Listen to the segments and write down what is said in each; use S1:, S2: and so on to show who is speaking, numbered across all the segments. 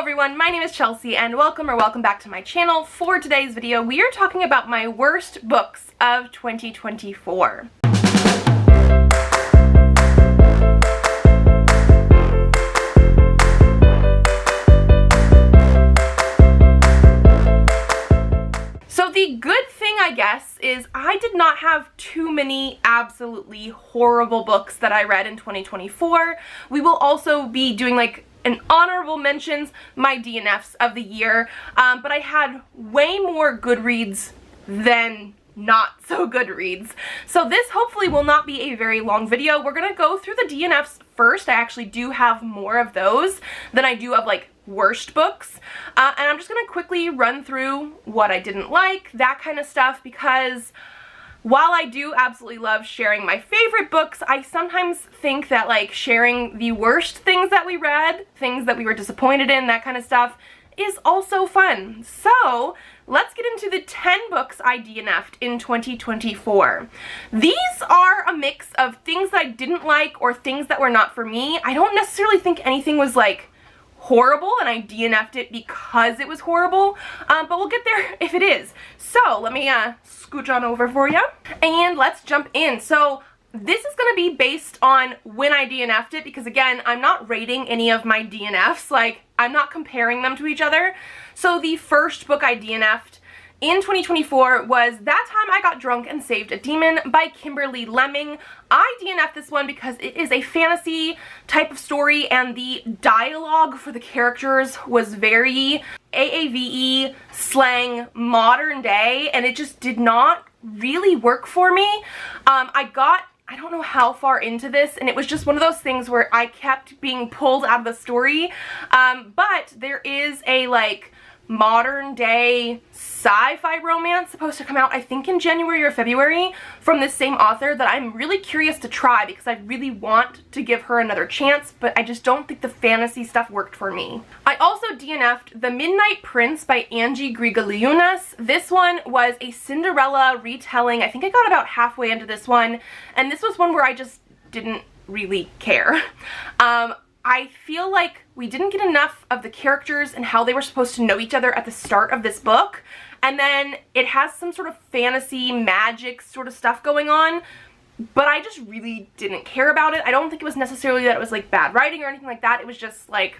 S1: everyone, my name is Chelsea and welcome back to my channel. For today's video, we are talking about my worst books of 2024. So the good thing, I guess, is I did not have too many absolutely horrible books that I read in 2024. We will also be doing like an honorable mentions, my DNFs of the year, but I had way more good reads than not so good reads. So this hopefully will not be a very long video. We're gonna go through the DNFs first. I actually do have more of those than I do of like worst books, and I'm just gonna quickly run through what I didn't like, that kind of stuff, because while I do absolutely love sharing my favorite books, I sometimes think that like sharing the worst things that we read, things that we were disappointed in, that kind of stuff, is also fun. So let's get into the 10 books I DNF'd in 2024. These are a mix of things that I didn't like or things that were not for me. I don't necessarily think anything was like horrible and I DNF'd it because it was horrible, but we'll get there if it is. So let me scooch on over for you and let's jump in. So this is going to be based on when I DNF'd it, because again, I'm not rating any of my DNFs, like I'm not comparing them to each other. So the first book I DNF'd in 2024 was That Time I Got Drunk and Saved a Demon by Kimberly Lemming. I DNF'd this one because it is a fantasy type of story and the dialogue for the characters was very AAVE slang modern day, and it just did not really work for me. I don't know how far into this, and it was just one of those things where I kept being pulled out of the story, but there is a like modern day sci-fi romance supposed to come out, I think in January or February, from this same author that I'm really curious to try because I really want to give her another chance, but I just don't think the fantasy stuff worked for me. I also DNF'd The Midnight Prince by Angie Grigaliunas. This one was a Cinderella retelling. I think I got about halfway into this one, and this was one where I just didn't really care. I feel like we didn't get enough of the characters and how they were supposed to know each other at the start of this book, and then it has some sort of fantasy magic sort of stuff going on, but I just really didn't care about it. I don't think it was necessarily that it was like bad writing or anything like that. It was just like,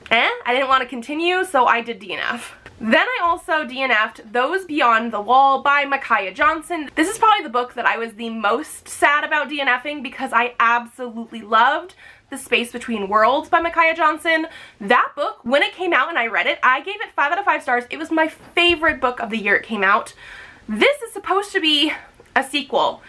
S1: I didn't want to continue, so I did DNF. Then I also DNF'd Those Beyond the Wall by Micaiah Johnson. This is probably the book that I was the most sad about DNFing because I absolutely loved The Space Between Worlds by Micaiah Johnson. That book, when it came out and I read it, I gave it 5 out of 5 stars. It was my favorite book of the year it came out. This is supposed to be a sequel,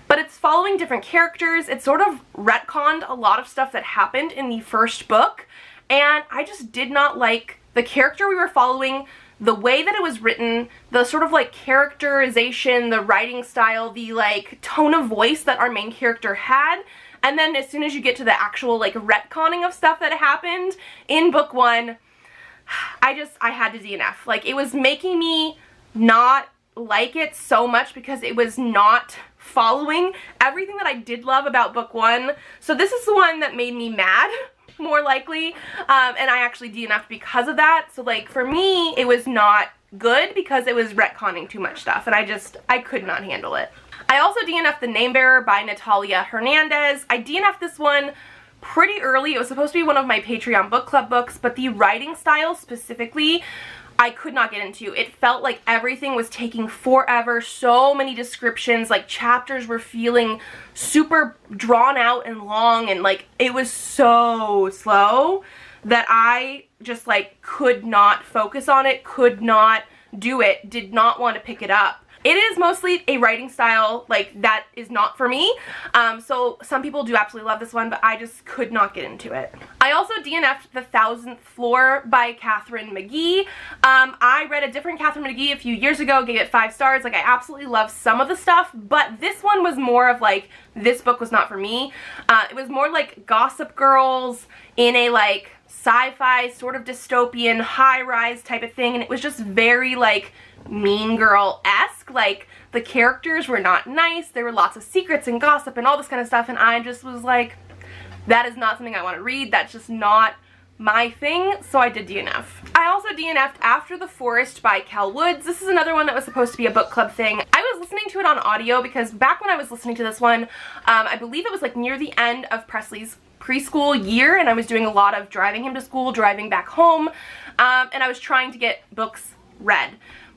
S1: but it's following different characters. It sort of retconned a lot of stuff that happened in the first book, and I just did not like the character we were following, the way that it was written, the sort of like characterization, the writing style, the like tone of voice that our main character had. And then as soon as you get to the actual like retconning of stuff that happened in book 1, I had to DNF. Like, it was making me not like it so much because it was not following everything that I did love about book 1. So this is the one that made me mad, more likely, and I actually DNF'd because of that. So like for me, it was not good because it was retconning too much stuff, and I could not handle it. I also DNF'd The Namebearer by Natalia Hernandez. I DNF'd this one pretty early. It was supposed to be one of my Patreon book club books, but the writing style specifically, I could not get into. It felt like everything was taking forever, so many descriptions, like chapters were feeling super drawn out and long, and like it was so slow that I just like could not focus on it, could not do it, did not want to pick it up. It is mostly a writing style like that is not for me, so some people do absolutely love this one, but I just could not get into it. I also DNF'd The Thousandth Floor by Katherine McGee. I read a different Katherine McGee a few years ago, gave it 5 stars. Like, I absolutely love some of the stuff, but this one was more of like, this book was not for me. It was more like Gossip Girls in a like sci-fi sort of dystopian high-rise type of thing, and it was just very like Mean Girl-esque. Like, the characters were not nice, there were lots of secrets and gossip and all this kind of stuff, and I just was like, that is not something I want to read. That's just not my thing, so I did DNF. I also DNF'd After the Forest by Kel Woods. This is another one that was supposed to be a book club thing. I was listening to it on audio because back when I was listening to this one, I believe it was like near the end of Presley's preschool year, and I was doing a lot of driving him to school, driving back home, and I was trying to get books read.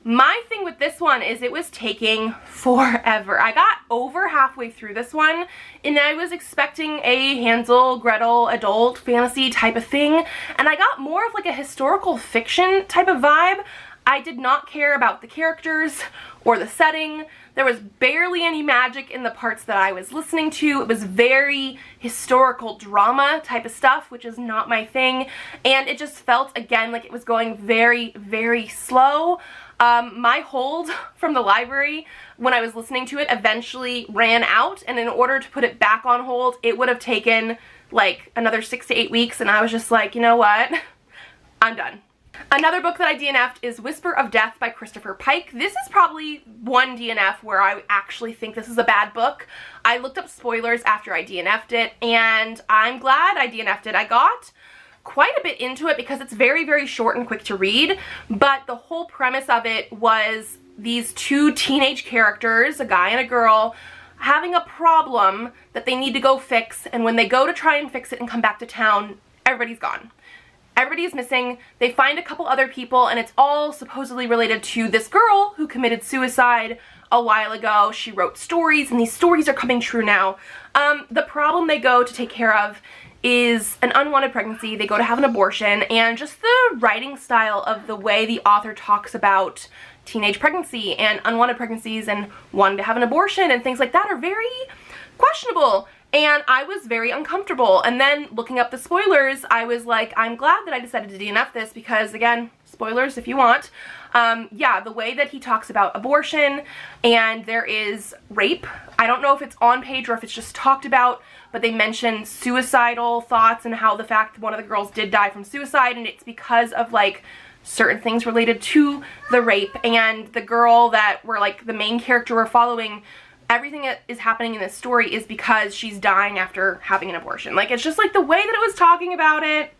S1: My thing with this one is it was taking forever. I got over halfway through this one and I was expecting a Hansel, Gretel, adult fantasy type of thing, and I got more of like a historical fiction type of vibe. I did not care about the characters or the setting. There was barely any magic in the parts that I was listening to. It was very historical drama type of stuff, which is not my thing, and it just felt, again, like it was going very, very slow. My hold from the library when I was listening to it eventually ran out, and in order to put it back on hold, it would have taken like another 6 to 8 weeks, and I was just like, you know what? I'm done. Another book that I DNF'd is Whisper of Death by Christopher Pike. This is probably one DNF where I actually think this is a bad book. I looked up spoilers after I DNF'd it, and I'm glad I DNF'd it. I got quite a bit into it because it's very, very short and quick to read, but the whole premise of it was these two teenage characters, a guy and a girl, having a problem that they need to go fix, and when they go to try and fix it and come back to town, everybody's gone. Everybody's missing. They find a couple other people, and it's all supposedly related to this girl who committed suicide a while ago. She wrote stories, and these stories are coming true now. The problem they go to take care of is an unwanted pregnancy. They go to have an abortion, and just the writing style of the way the author talks about teenage pregnancy and unwanted pregnancies and wanting to have an abortion and things like that are very questionable, and I was very uncomfortable. And then looking up the spoilers, I was like, I'm glad that I decided to DNF this because, again, spoilers if you want. Yeah, the way that he talks about abortion, and there is rape. I don't know if it's on page or if it's just talked about, but they mention suicidal thoughts and how the fact one of the girls did die from suicide, and it's because of like certain things related to the rape. And the girl that we're like the main character we're following, everything that is happening in this story is because she's dying after having an abortion. Like, it's just like the way that it was talking about it,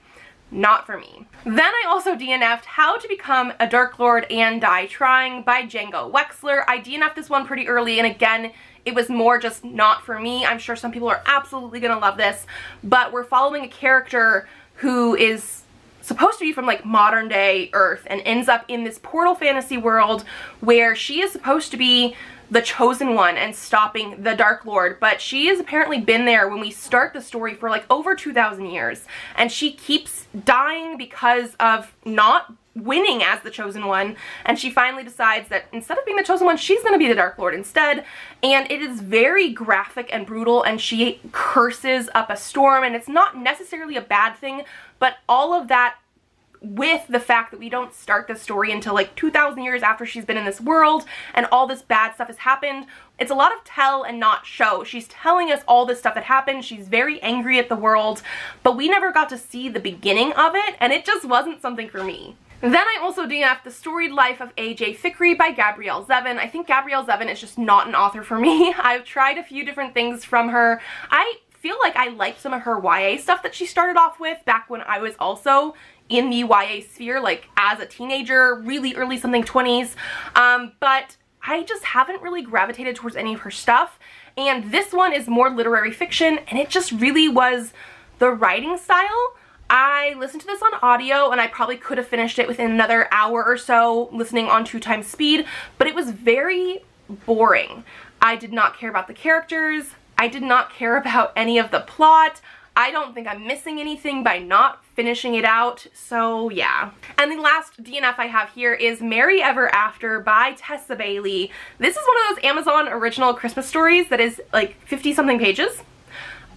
S1: not for me. Then I also DNF'd How to Become a Dark Lord and Die Trying by Django Wexler. I DNF'd this one pretty early, and again, it was more just not for me. I'm sure some people are absolutely gonna love this, but we're following a character who is supposed to be from like modern day Earth and ends up in this portal fantasy world where she is supposed to be the chosen one and stopping the Dark Lord, but she has apparently been there when we start the story for like over 2,000 years, and she keeps dying because of not winning as the chosen one, and she finally decides that instead of being the chosen one, she's gonna be the Dark Lord instead. And it is very graphic and brutal, and she curses up a storm, and it's not necessarily a bad thing, but all of that with the fact that we don't start the story until like 2,000 years after she's been in this world and all this bad stuff has happened. It's a lot of tell and not show. She's telling us all this stuff that happened. She's very angry at the world, but we never got to see the beginning of it, and it just wasn't something for me. Then I also DNF'd The Storied Life of A.J. Fikry by Gabrielle Zevin. I think Gabrielle Zevin is just not an author for me. I've tried a few different things from her. I feel like I liked some of her YA stuff that she started off with back when I was also in the YA sphere, like as a teenager, really early something 20s, but I just haven't really gravitated towards any of her stuff, and this one is more literary fiction, and it just really was the writing style. I listened to this on audio, and I probably could have finished it within another hour or so listening on 2x speed, but it was very boring. I did not care about the characters. I did not care about any of the plot. I don't think I'm missing anything by not finishing it out, so yeah. And the last DNF I have here is Merry Ever After by Tessa Bailey. This is one of those Amazon original Christmas stories that is like 50-something pages.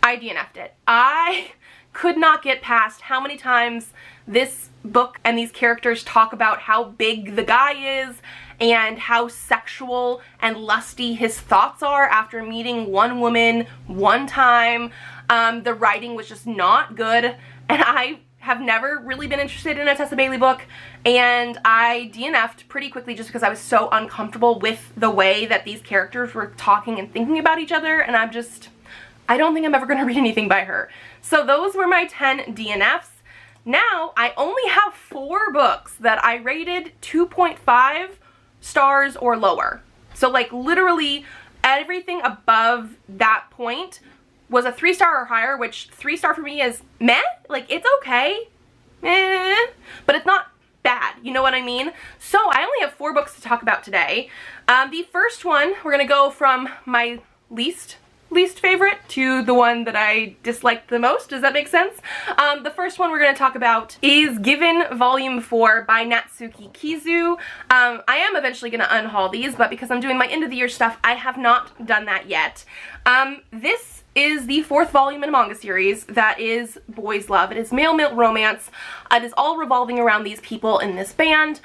S1: I DNF'd it. I could not get past how many times this book and these characters talk about how big the guy is and how sexual and lusty his thoughts are after meeting one woman one time. The writing was just not good, and I have never really been interested in a Tessa Bailey book, and I DNF'd pretty quickly just because I was so uncomfortable with the way that these characters were talking and thinking about each other, and I don't think I'm ever going to read anything by her. So those were my 10 DNFs. now I only have 4 books that I rated 2.5 stars or lower. So like literally everything above that point was a 3-star or higher, which 3-star for me is meh, like it's okay, but it's not bad, you know what I mean? So I only have 4 books to talk about today. The first one, we're gonna go from my least favorite to the one that I disliked the most. Does that make sense? The first one we're going to talk about is Given Volume 4 by Natsuki Kizu. I am eventually going to unhaul these, but because I'm doing my end of the year stuff, I have not done that yet. This is the 4th volume in a manga series that is boys love. It is male romance. It is all revolving around these people in this band.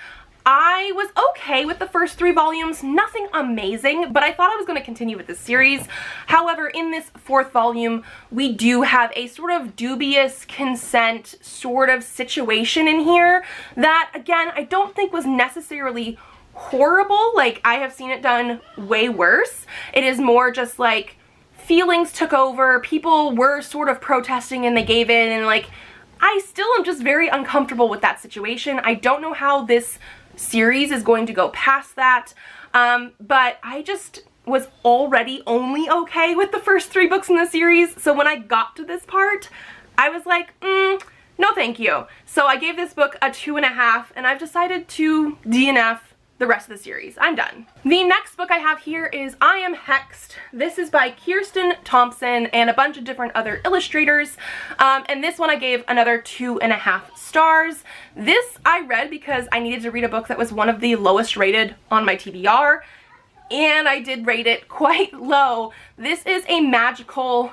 S1: I was okay with the first 3 volumes, nothing amazing, but I thought I was going to continue with this series. However, in this 4th volume, we do have a sort of dubious consent sort of situation in here that, again, I don't think was necessarily horrible. Like, I have seen it done way worse. It is more just like feelings took over, people were sort of protesting and they gave in, and like, I still am just very uncomfortable with that situation. I don't know how this series is going to go past that, but I just was already only okay with the first 3 books in the series, so when I got to this part, I was like, no thank you. So I gave this book a 2.5, and I've decided to DNF the rest of the series. I'm done. The next book I have here is I Am Hexed. This is by Kirsten Thompson and a bunch of different other illustrators, and this one I gave another 2.5 stars. This I read because I needed to read a book that was one of the lowest rated on my TBR, and I did rate it quite low. This is a magical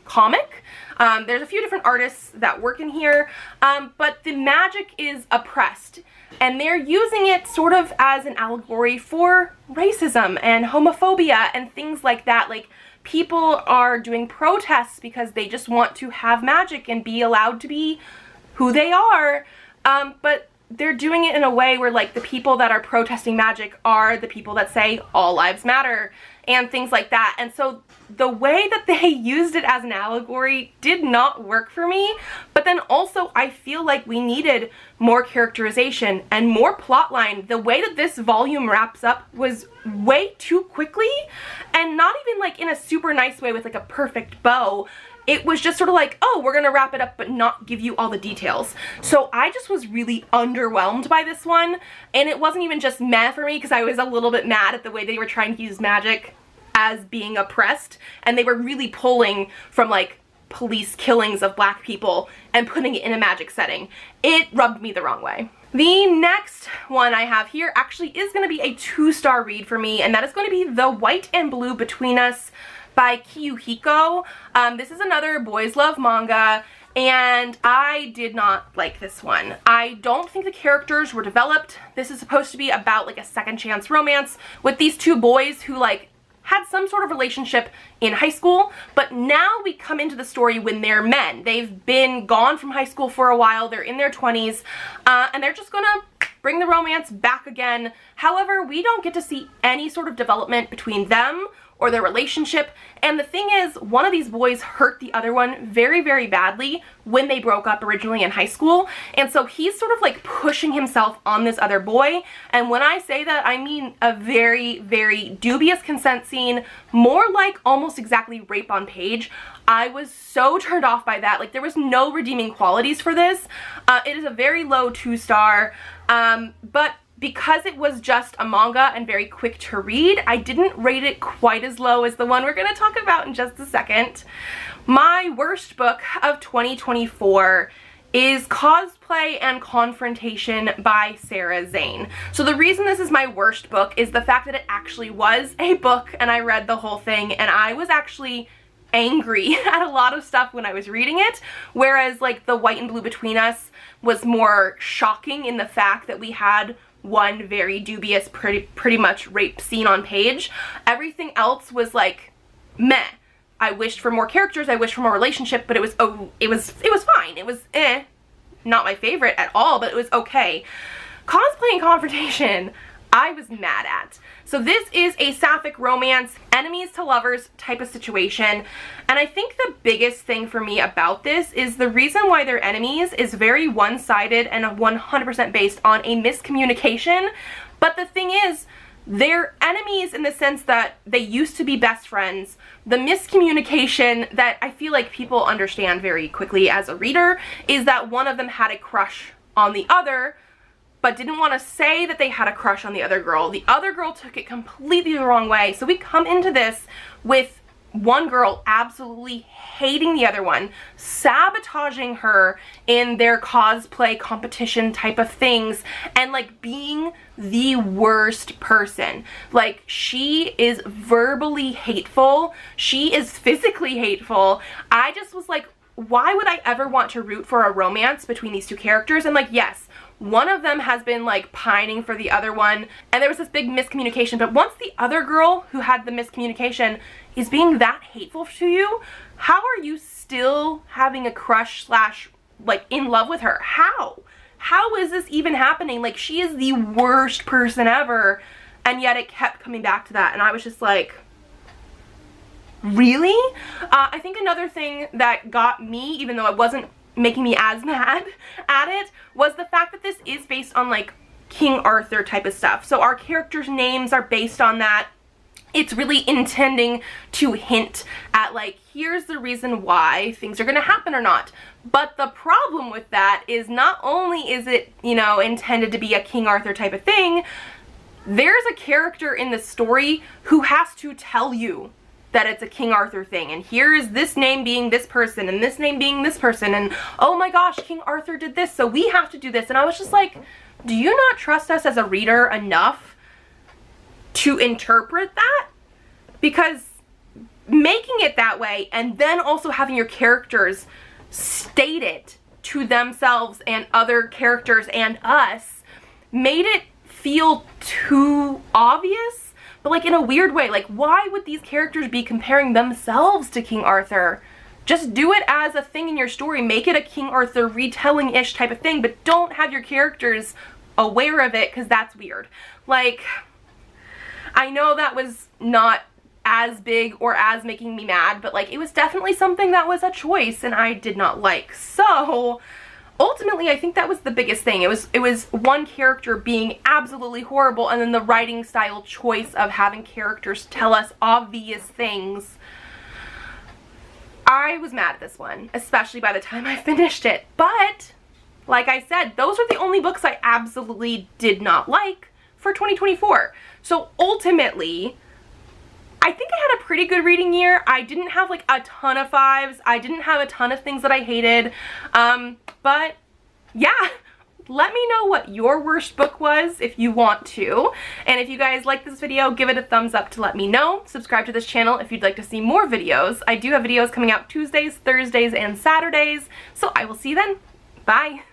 S1: comic. There's a few different artists that work in here, but the magic is oppressed, and they're using it sort of as an allegory for racism and homophobia and things like that. Like, people are doing protests because they just want to have magic and be allowed to be who they are, but they're doing it in a way where, like, the people that are protesting magic are the people that say all lives matter and things like that. And so the way that they used it as an allegory did not work for me, but then also I feel like we needed more characterization and more plotline. The way that this volume wraps up was way too quickly, and not even like in a super nice way with like a perfect bow. It was just sort of like, oh, we're gonna wrap it up but not give you all the details. So I just was really underwhelmed by this one, and it wasn't even just meh for me because I was a little bit mad at the way they were trying to use magic as being oppressed, and they were really pulling from like police killings of black people and putting it in a magic setting. It rubbed me the wrong way. The next one I have here actually is going to be a 2-star read for me, and that is going to be The White and Blue Between Us by Kiyuhiko. This is another boys love manga, and I did not like this one. I don't think the characters were developed. This is supposed to be about like a second chance romance with these 2 boys who like had some sort of relationship in high school, but now we come into the story when they're men. They've been gone from high school for a while, they're in their 20s, and they're just gonna bring the romance back again. However, we don't get to see any sort of development between them or their relationship, and the thing is, one of these boys hurt the other one very, very badly when they broke up originally in high school, and so he's sort of like pushing himself on this other boy, and when I say that, I mean a very, very dubious consent scene, more like almost exactly rape on page. I was so turned off by that. Like, there was no redeeming qualities for this. It is a very low 2-star, but because it was just a manga and very quick to read, I didn't rate it quite as low as the one we're going to talk about in just a second. My worst book of 2024 is Cosplay and Confrontation by Sarah Zane. So the reason this is my worst book is the fact that it actually was a book and I read the whole thing, and I was actually angry at a lot of stuff when I was reading it, whereas like The White and Blue Between Us was more shocking in the fact that we had one very dubious, pretty much rape scene on page. Everything else was like meh. I wished for more characters, I wished for more relationship, but it was fine. It was not my favorite at all, but it was okay. Cosplay and Confrontation, I was mad at. So this is a sapphic romance, enemies to lovers type of situation, and I think the biggest thing for me about this is the reason why they're enemies is very one-sided and 100% based on a miscommunication, but the thing is, they're enemies in the sense that they used to be best friends. The miscommunication that I feel like people understand very quickly as a reader is that one of them had a crush on the other, but didn't want to say that they had a crush on the other girl. The other girl took it completely the wrong way. So we come into this with one girl absolutely hating the other one, sabotaging her in their cosplay competition type of things, and like being the worst person. Like, she is verbally hateful, she is physically hateful. I just was like, why would I ever want to root for a romance between these two characters? And like, yes, one of them has been like pining for the other one, and there was this big miscommunication, but once the other girl who had the miscommunication is being that hateful to you, how are you still having a crush slash like in love with her? How is this even happening? Like, she is the worst person ever, and yet it kept coming back to that, and I was just like, really? I think another thing that got me, even though it wasn't making me as mad at it, was the fact that this is based on like King Arthur type of stuff. So our characters' names are based on that. It's really intending to hint at like, here's the reason why things are gonna happen or not. But the problem with that is not only is it, you know, intended to be a King Arthur type of thing, there's a character in the story who has to tell you that it's a King Arthur thing, and here is this name being this person, and this name being this person, and oh my gosh, King Arthur did this, so we have to do this. And I was just like, do you not trust us as a reader enough to interpret that? Because making it that way, and then also having your characters state it to themselves and other characters and us, made it feel too obvious. But like in a weird way, like why would these characters be comparing themselves to King Arthur? Just do it as a thing in your story, make it a King Arthur retelling-ish type of thing, but don't have your characters aware of it, because that's weird. Like, I know that was not as big or as making me mad, but like it was definitely something that was a choice and I did not like. So ultimately, I think that was the biggest thing. It was one character being absolutely horrible, and then the writing style choice of having characters tell us obvious things. I was mad at this one, especially by the time I finished it. But, like I said, those are the only books I absolutely did not like for 2024. So ultimately, I think I had a pretty good reading year. I didn't have like a ton of 5s. I didn't have a ton of things that I hated. But yeah, let me know what your worst book was if you want to. And if you guys like this video, give it a thumbs up to let me know. Subscribe to this channel if you'd like to see more videos. I do have videos coming out Tuesdays, Thursdays, and Saturdays. So I will see you then. Bye.